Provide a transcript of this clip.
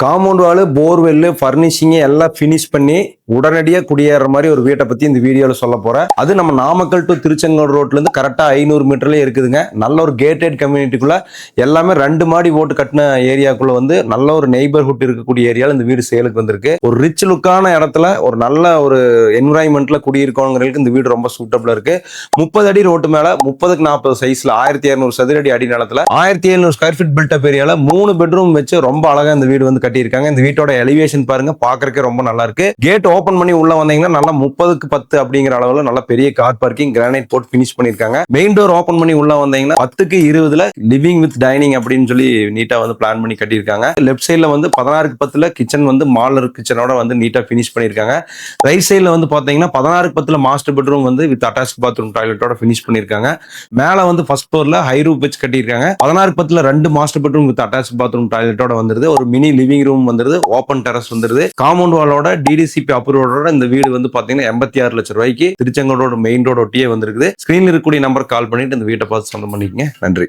Compound வாலு, borewell, furnishing எல்லாம் finish பண்ணி உடனடியாக குடியேற மாதிரி ஒரு வீட்டை பத்தி இந்த வீடியோல சொல்ல போறேன். அது நம்ம நாமக்கல் டு திருச்செங்கோடு ரோட்ல இருந்து கரெக்டா 500 மீட்டர்லயே இருக்குதுங்க. நல்ல ஒரு கேட்டட் கம்யூனிட்டிக்குள்ள எல்லாமே 2 மாடி ஓட்டு கட்டின ஏரியாக்குள்ள வந்து நல்ல ஒரு நெய்பர்ஹுட் இருக்கக்கூடிய ஏரியால இந்த வீடு சேலுக்கு வந்திருக்கு. ஒரு ரிச் லுக்கான இடத்துல ஒரு நல்ல ஒரு என்விரான்மெண்ட்ல குடியிருக்கவங்களுக்கு இந்த வீடு ரொம்ப சூட்டபிளா இருக்கு. 30 அடி ரோட்டு மேல 30க்கு 40 சைஸ்ல 1200 சதுரடி அடி நிலத்துல 1700 ஸ்கொயர் ஃபீட் பில்ட் ஏரியால 3 பெட்ரூம் வச்சு ரொம்ப அழகா இந்த வீடு வந்து கட்டியிருக்காங்க. இந்த வீட்டோட எலிவேஷன் பாருங்க, பாக்குறதுக்கே ரொம்ப நல்லா இருக்கு. கேட் ஓபன் பண்ணி உள்ள வந்தீங்கன்னா நல்லா 30க்கு 10 அப்படிங்கிற அளவுல நல்ல பெரிய கார் பார்க்கிங் கிரானைட் போட்டு பினிஷ் பண்ணிருக்காங்க. மெயின் டோர் ஓபன் பண்ணி உள்ள வந்தீங்கன்னா 10க்கு 20ல லிவிங் வித் டைனிங் அப்படின்னு சொல்லி நீட்டா வந்து பிளான் பண்ணி கட்டியிருக்காங்க. லெஃப்ட் சைட்ல வந்து 16க்கு 10ல கிச்சன் வந்து மாலர் கிச்சனோட வந்து நீட்டா பினிஷ் பண்ணிருக்காங்க. ரைட் சைட்ல வந்து பாத்தீங்கன்னா 16க்கு 10ல மாஸ்டர் பெட்ரூம் வந்து வித் அட்டாச் பாத்ரூம் டாய்லெட்டோட பினிஷ் பண்ணிருக்காங்க. மேல வந்து ஃபர்ஸ்ட் ஃப்ளோர்ல ஹை ரூப் வச்சு கட்டியிருக்காங்க. 16க்கு 10ல 2 master bedroom with attach bathroom டாய்லெட்டோட வந்துருது. ஒரு மினி லிவிங் ரூம் வந்துருது. ஓபன் டெரஸ் வந்துருது. காம்பவுண்ட் வாலோட டிடிசிபி அப்ரூவோட இந்த வீடு வந்து பாத்தீங்கன்னா 86 லட்சம் ரூபாய்க்கு திருச்செங்கோடு மெயின் ரோடு ஒட்டியே வந்திருக்குது. ஸ்கிரீன்ல இருக்கக்கூடிய நம்பர் கால் பண்ணிட்டு இந்த வீட்டை பார்த்து சொந்தம் பண்ணிக்கங்க. நன்றி.